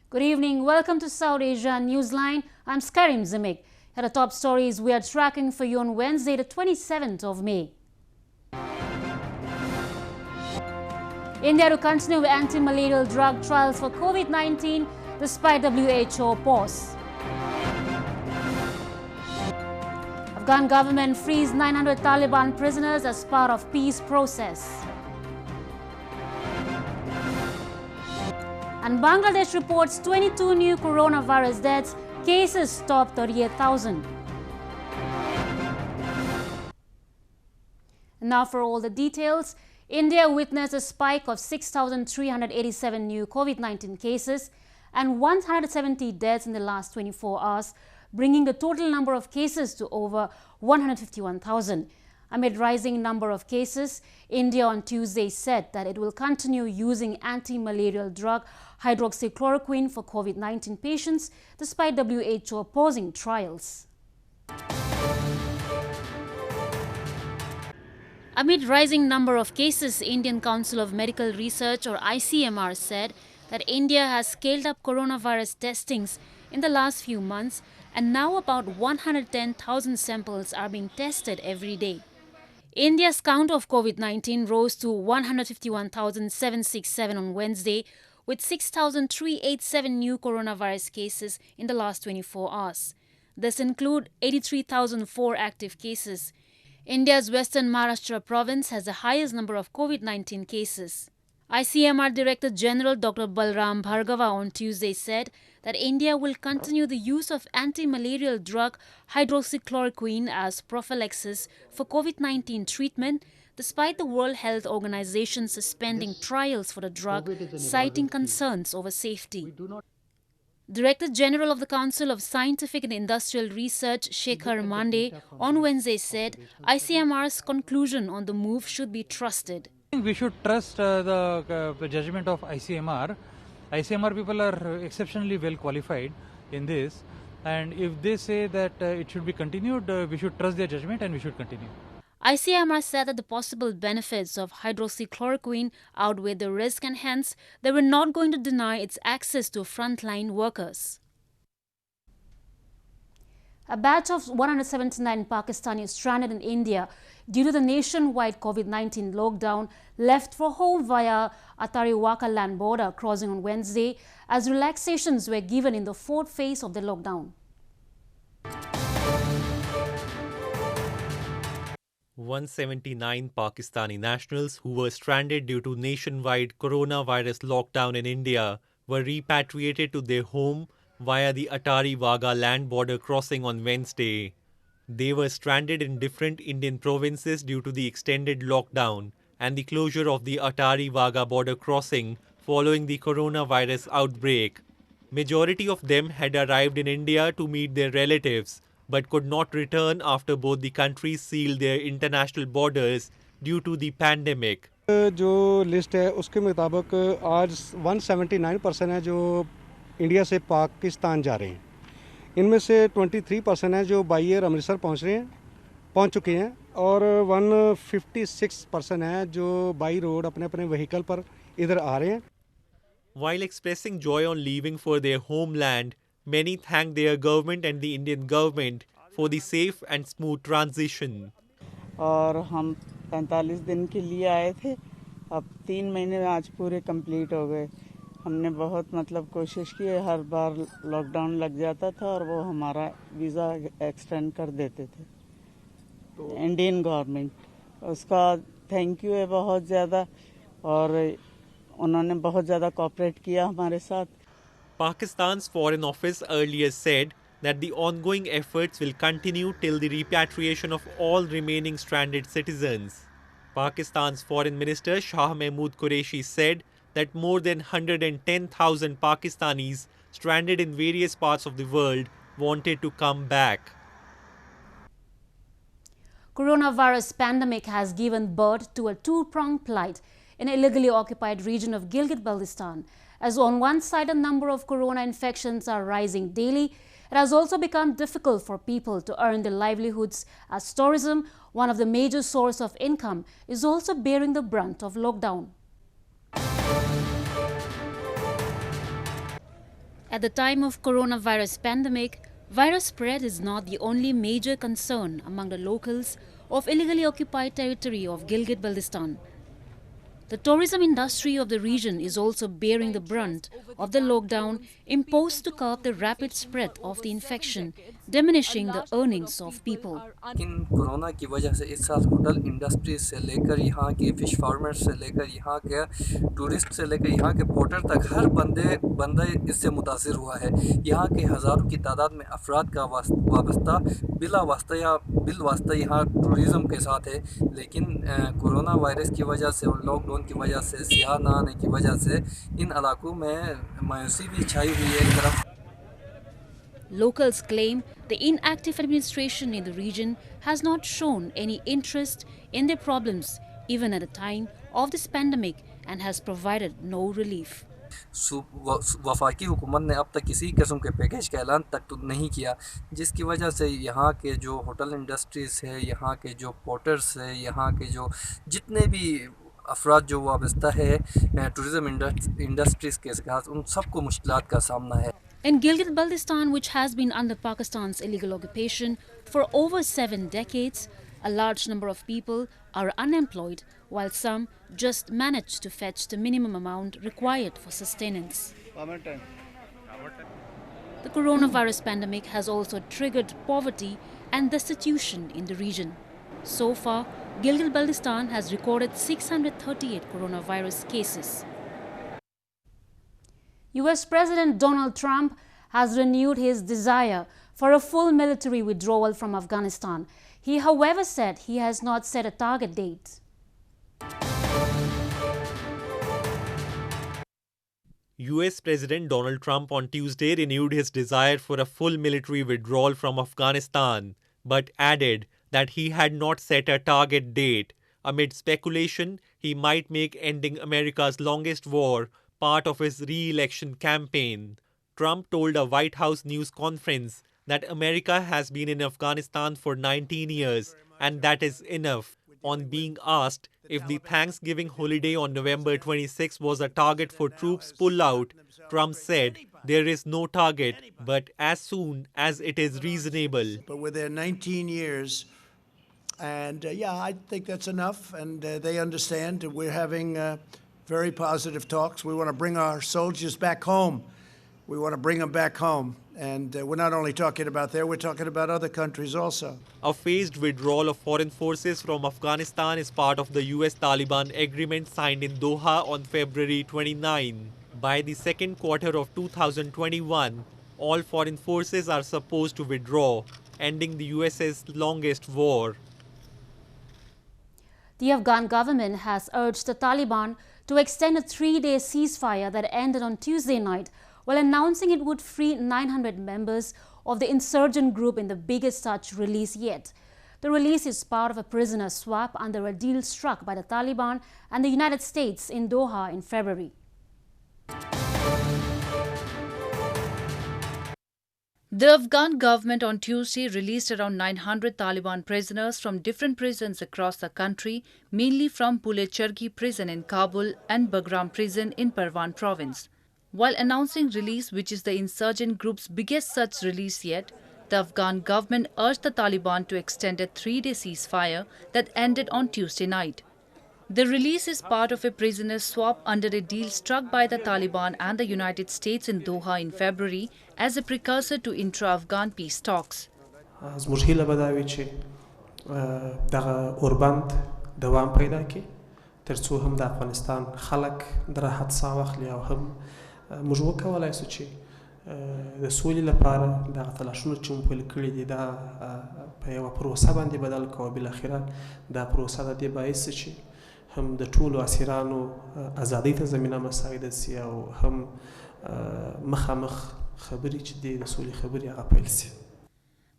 Good evening. Welcome to South Asia Newsline. I'm Karim Zimik. Here are the top stories we are tracking for you on Wednesday, the 27th of May. India to continue with anti-malarial drug trials for COVID-19 despite WHO pause. Afghan government frees 900 Taliban prisoners as part of peace process. And Bangladesh reports 22 new coronavirus deaths, cases top 38,000. Now for all the details. India witnessed a spike of 6,387 new COVID-19 cases and 170 deaths in the last 24 hours, bringing the total number of cases to over 151,000. Amid rising number of cases, India on Tuesday said that it will continue using anti-malarial drug hydroxychloroquine for COVID-19 patients despite WHO pausing trials. Amid rising number of cases, Indian Council of Medical Research or ICMR said that India has scaled up coronavirus testings in the last few months and now about 110,000 samples are being tested every day. India's count of COVID-19 rose to 151,767 on Wednesday, with 6,387 new coronavirus cases in the last 24 hours. This includes 83,004 active cases. India's Western Maharashtra province has the highest number of COVID-19 cases. ICMR Director General Dr. Balram Bhargava on Tuesday said that India will continue the use of anti-malarial drug hydroxychloroquine as prophylaxis for COVID-19 treatment, despite the World Health Organization suspending trials for the drug, citing concerns over safety. Director General of the Council of Scientific and Industrial Research, Shekhar Mande, on Wednesday said ICMR's conclusion on the move should be trusted. I think we should trust the judgment of ICMR. ICMR people are exceptionally well qualified in this, and if they say that it should be continued, we should trust their judgment and we should continue. ICMR said that the possible benefits of hydroxychloroquine outweigh the risk and hence they were not going to deny its access to frontline workers. A batch of 179 Pakistanis stranded in India due to the nationwide COVID-19 lockdown left for home via Attari-Wagah land border crossing on Wednesday as relaxations were given in the fourth phase of the lockdown. 179 Pakistani nationals who were stranded due to nationwide coronavirus lockdown in India were repatriated to their home via the Attari-Wagah land border crossing on Wednesday. They were stranded in different Indian provinces due to the extended lockdown and the closure of the Attari-Wagah border crossing following the coronavirus outbreak. Majority of them had arrived in India to meet their relatives, but could not return after both the countries sealed their international borders due to the pandemic. जो list है उसके मुताबिक आज 179% है जो India से पाकिस्तान जा रहे हैं. इनमें से 23% है जो बाई एयर अमृतसर पहुंच चुके हैं और 156% है जो बाई रोड अपने अपने व्हीकल पर इधर आ रहे हैं. While expressing joy on leaving for their homeland, many thank their government and the Indian government for the safe and smooth transition. और हम 45 दिन के लिए आए थे. अब 3 महीने आज पूरे कंप्लीट हो गए. हमने बहुत कोशिश की. हर बार लॉकडाउन लग जाता था और वो हमारा वीज़ा एक्सटेंड कर देते थे. तो इंडियन गवर्नमेंट उसका थैंक यू है बहुत ज़्यादा और उन्होंने बहुत ज़्यादा कोऑपरेट किया हमारे साथ. Pakistan's Foreign Office earlier said that the ongoing efforts will continue till the repatriation of all remaining stranded citizens. Pakistan's Foreign Minister Shah Mahmood Qureshi said that more than 110,000 Pakistanis stranded in various parts of the world wanted to come back. Coronavirus pandemic has given birth to a two-pronged plight in illegally occupied region of Gilgit Baltistan. As on one side, a number of corona infections are rising daily, it has also become difficult for people to earn their livelihoods as tourism, one of the major sources of income, is also bearing the brunt of lockdown. At the time of coronavirus pandemic, virus spread is not the only major concern among the locals of illegally occupied territory of Gilgit Baltistan. The tourism industry of the region is also bearing the brunt of the lockdown imposed to curb the rapid spread of the infection, diminishing the earnings of people. In corona की वजह से इस साल hotel industry से लेकर यहाँ के fish farmers से लेकर यहाँ के टूरिस्ट से लेकर यहाँ के पोर्टर तक हर बंदा इससे मुतासिर हुआ है। यहाँ के हज़ारों की तादाद में अफराद का वाबस्ता बिला वास्ता या बिल वास्ता यहाँ टूरिज़म के साथ है, लेकिन कोरोना वायरस की वजह से और लॉकडाउन की वजह से सियाह न आने की वजह से इन इलाकों में मायूसी भी छाई हुई है एक तरफ। Locals claim the inactive administration in the region has not shown any interest in their problems even at the time of this pandemic and has provided no relief. वफाकी हुकूमत ने अब तक किसी किस्म के पैकेज का ऐलान तक तो नहीं किया, जिसकी वजह से यहाँ के जो होटल इंडस्ट्रीज़ है, यहाँ के जो पोर्टर्स है, यहाँ के जो जितने भी अफराद जो वाबस्ता है टूरिज़म इंडस्ट्रीज़ के साथ, उन सबको मुश्किलात का सामना है। In Gilgit Baltistan, which has been under Pakistan's illegal occupation for over 7 decades, a large number of people are unemployed, while some just manage to fetch the minimum amount required for sustenance. The coronavirus pandemic has also triggered poverty and destitution in the region. So far, Gilgit Baltistan has recorded 638 coronavirus cases. U.S. President Donald Trump has renewed his desire for a full military withdrawal from Afghanistan. He, however, said he has not set a target date. U.S. President Donald Trump on Tuesday renewed his desire for a full military withdrawal from Afghanistan, but added that he had not set a target date. Amid speculation, he might make ending America's longest war part of his re-election campaign. Trump told a White House news conference that America has been in Afghanistan for 19 years and that is enough. On being asked if the Thanksgiving holiday on November 26 was a target for troops pullout, Trump said, "There is no target, but as soon as it is reasonable." But we're there 19 years, and I think that's enough, and they understand. We're having very positive talks. We want to bring our soldiers back home. We want to bring them back home. And we're not only talking about there, we're talking about other countries also. A phased withdrawal of foreign forces from Afghanistan is part of the U.S. Taliban agreement signed in Doha on February 29. By the second quarter of 2021, all foreign forces are supposed to withdraw, ending the US's longest war. The Afghan government has urged the Taliban to extend a 3-day ceasefire that ended on Tuesday night, while announcing it would free 900 members of the insurgent group in the biggest such release yet. The release is part of a prisoner swap under a deal struck by the Taliban and the United States in Doha in February. The Afghan government on Tuesday released around 900 Taliban prisoners from different prisons across the country, mainly from Pule prison in Kabul and Bagram prison in Parwan province. While announcing release, which is the insurgent group's biggest such release yet, the Afghan government urged the Taliban to extend a 3-day ceasefire that ended on Tuesday night. The release is part of a prisoner swap under a deal struck by the Taliban and the United States in Doha in February as a precursor to intra-Afghan peace talks. موږ وکولای شو چې د سولې لپاره دغه تلاشونه چې موږ پیل کړي دي دا په یوه پروسه باندې بدل کړو. بالاخره دا پروسه د دې باعث چې هم د ټولو اسیرانو ازادۍ ته زمینه مساعده سي او هم مخامخ خبرې چې دي د سولې خبرې هغه پیل سي.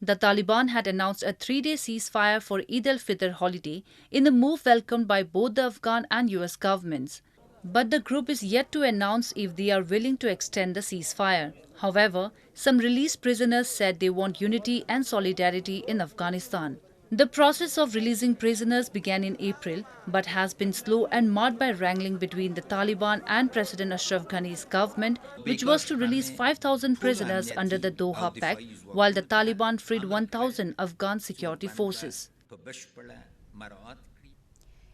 The Taliban had announced a 3-day ceasefire for Eid al-Fitr holiday in a move welcomed by both the Afghan and US governments. But the group is yet to announce if they are willing to extend the ceasefire. However, some released prisoners said they want unity and solidarity in Afghanistan. The process of releasing prisoners began in April, but has been slow and marred by wrangling between the Taliban and President Ashraf Ghani's government, which was to release 5,000 prisoners under the Doha Pact, while the Taliban freed 1,000 Afghan security forces.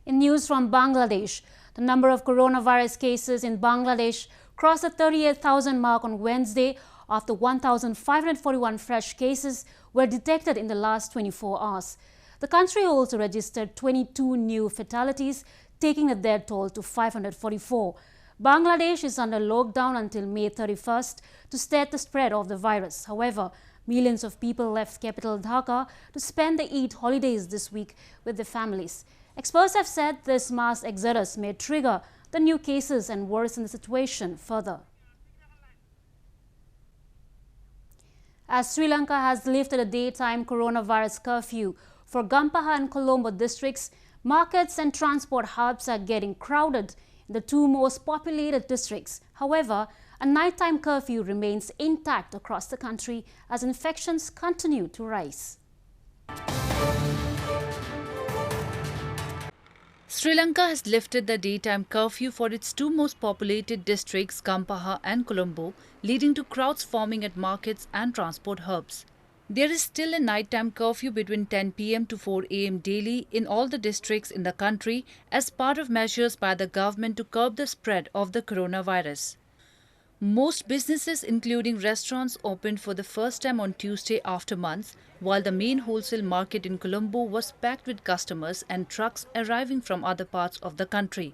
In news from Bangladesh, the number of coronavirus cases in Bangladesh crossed the 38,000 mark on Wednesday after 1,541 fresh cases were detected in the last 24 hours. The country also registered 22 new fatalities, taking the death toll to 544. Bangladesh is under lockdown until May 31st to stay the spread of the virus. However, millions of people left capital Dhaka to spend the Eid holidays this week with their families. Experts have said this mass exodus may trigger the new cases and worsen the situation further. As Sri Lanka has lifted a daytime coronavirus curfew for Gampaha and Colombo districts, markets and transport hubs are getting crowded in the two most populated districts. However, a nighttime curfew remains intact across the country as infections continue to rise. Sri Lanka has lifted the daytime curfew for its two most populated districts, Gampaha and Colombo, leading to crowds forming at markets and transport hubs. There is still a nighttime curfew between 10 p.m. to 4 a.m. daily in all the districts in the country as part of measures by the government to curb the spread of the coronavirus. Most businesses, including restaurants, opened for the first time on Tuesday after months, while the main wholesale market in Colombo was packed with customers and trucks arriving from other parts of the country.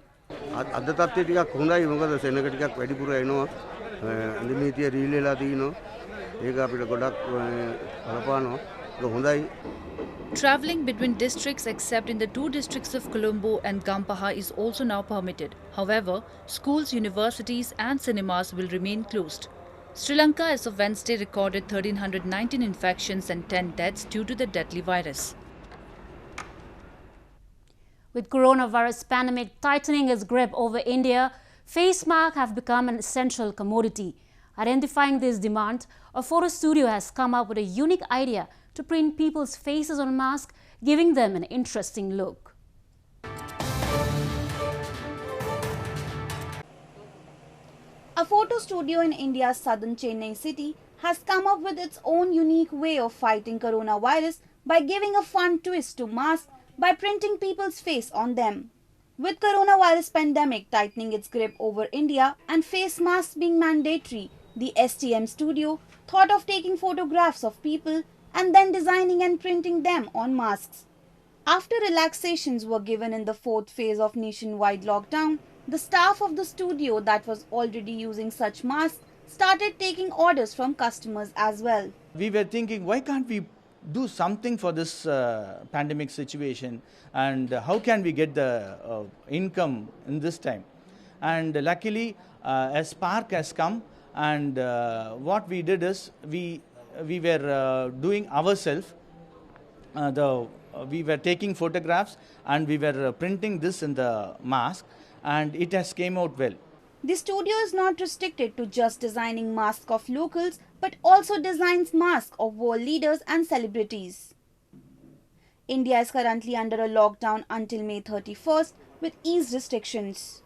Travelling between districts except in the two districts of Colombo and Gampaha is also now permitted. However, schools, universities and cinemas will remain closed. Sri Lanka as of Wednesday recorded 1,319 infections and 10 deaths due to the deadly virus. With coronavirus pandemic tightening its grip over India, face masks have become an essential commodity. Identifying this demand, a photo studio has come up with a unique idea to print people's faces on masks, giving them an interesting look. A photo studio in India's southern Chennai city has come up with its own unique way of fighting coronavirus by giving a fun twist to masks by printing people's face on them. With coronavirus pandemic tightening its grip over India and face masks being mandatory, the STM studio thought of taking photographs of people and then designing and printing them on masks. After relaxations were given in the fourth phase of nationwide lockdown, the staff of the studio that was already using such masks started taking orders from customers as well. We were thinking, why can't we do something for this pandemic situation, and how can we get the income in this time? And luckily, a spark has come, and what we did is we were doing ourselves. We were taking photographs and we were printing this in the mask, and it has came out well. The studio is not restricted to just designing masks of locals, but also designs masks of world leaders and celebrities. India is currently under a lockdown until May 31st with eased restrictions.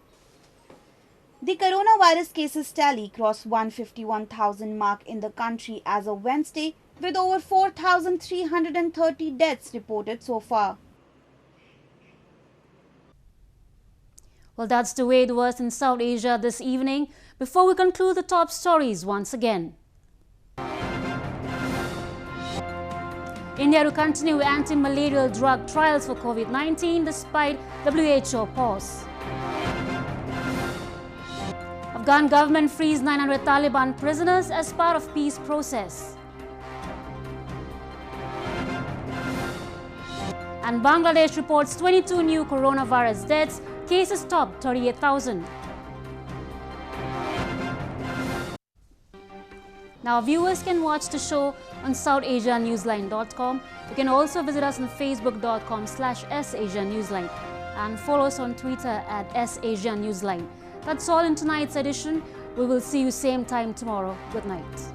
The coronavirus cases tally crossed 151,000 mark in the country as of Wednesday, with over 4,330 deaths reported so far. Well, that's the way it was in South Asia this evening. Before we conclude the top stories once again. India to continue anti-malarial drug trials for COVID-19 despite WHO pause. Afghan government frees 900 Taliban prisoners as part of peace process. And Bangladesh reports 22 new coronavirus deaths, cases topped 38,000. Now viewers can watch the show on SouthAsiaNewsline.com. You can also visit us on Facebook.com/SAsiaNewsline and follow us on Twitter @SAsiaNewsline. That's all in tonight's edition. We will see you same time tomorrow. Good night.